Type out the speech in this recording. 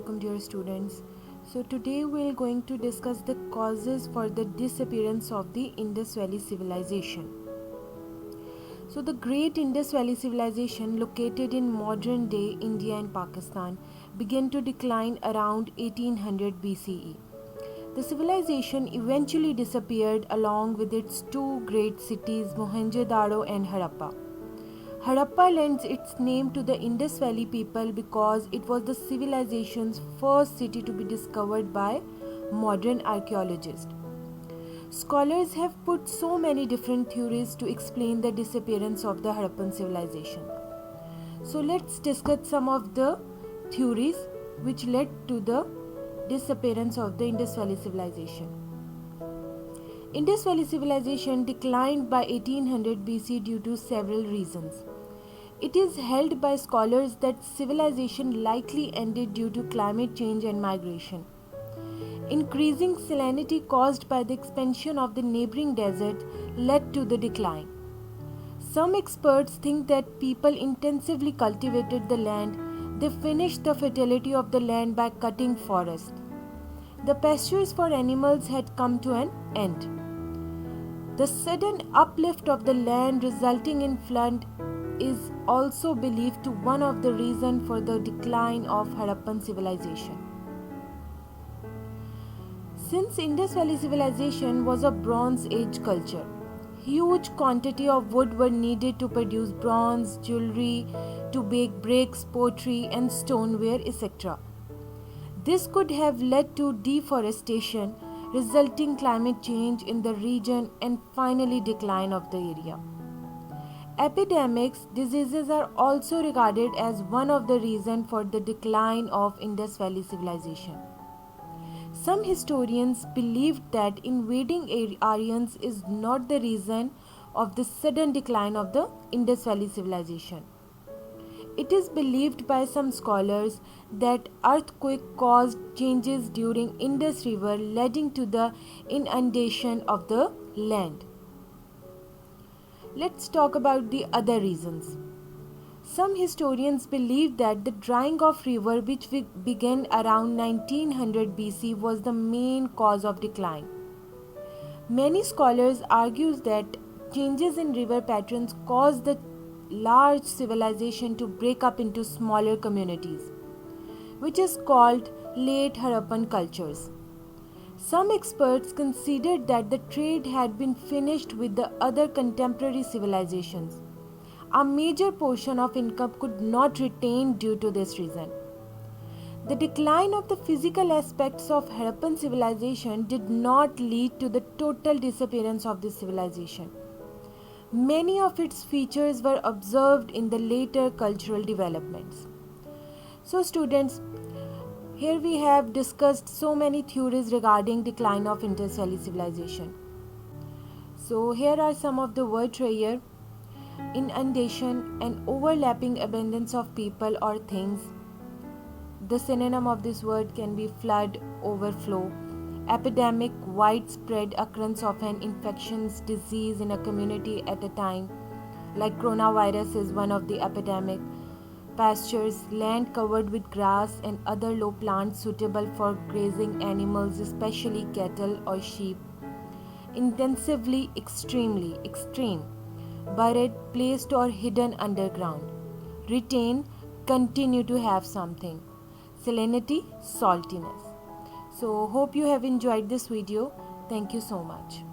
Assalamualaikum dear students. So today we are going to discuss the causes for the disappearance of the Indus Valley civilization. So the great Indus Valley civilization located in modern day India and Pakistan began to decline around 1800 BCE. The civilization eventually disappeared along with its two great cities Mohenjo-daro and Harappa. Harappa lends its name to the Indus Valley people because it was the civilization's first city to be discovered by modern archaeologists. Scholars have put so many different theories to explain the disappearance of the Harappan civilization. So let's discuss some of the theories which led to the disappearance of the Indus Valley civilization. Indus Valley civilization declined by 1800 BC due to several reasons. It is held by scholars that civilization likely ended due to climate change and migration. Increasing salinity caused by the expansion of the neighboring desert led to the decline. Some experts think that people intensively cultivated the land. They finished the fertility of the land by cutting forests. The pastures for animals had come to an end. The sudden uplift of the land resulting in flood is also believed to be one of the reasons for the decline of Harappan civilization. Since Indus Valley civilization was a Bronze Age culture, huge quantity of wood were needed to produce bronze, jewelry, to bake bricks, pottery and stoneware, etc. This could have led to deforestation, resulting climate change in the region and finally decline of the area. Epidemics, diseases are also regarded as one of the reasons for the decline of Indus Valley civilization. Some historians believed that invading Aryans is not the reason of the sudden decline of the Indus Valley civilization. It is believed by some scholars that earthquake caused changes during Indus River leading to the inundation of the land. Let's talk about the other reasons. Some historians believe that the drying of river which began around 1900 BC was the main cause of decline. Many scholars argue that changes in river patterns caused the large civilization to break up into smaller communities, which is called late Harappan cultures. Some experts considered that the trade had been finished with the other contemporary civilizations. A major portion of income could not retain due to this reason. The decline of the physical aspects of Harappan civilization did not lead to the total disappearance of this civilization. Many of its features were observed in the later cultural developments. So students, here we have discussed so many theories regarding decline of Indus Valley civilization. So here are some of the words here. Inundation, an overlapping abundance of people or things. The synonym of this word can be flood, overflow. Epidemic, widespread occurrence of an infectious disease in a community at a time, like coronavirus is one of the epidemic. Pastures, land covered with grass and other low plants suitable for grazing animals, especially cattle or sheep. Intensively, extremely, extreme. Buried, placed or hidden underground. Retain, continue to have something. Salinity, saltiness. So hope you have enjoyed this video. Thank you so much.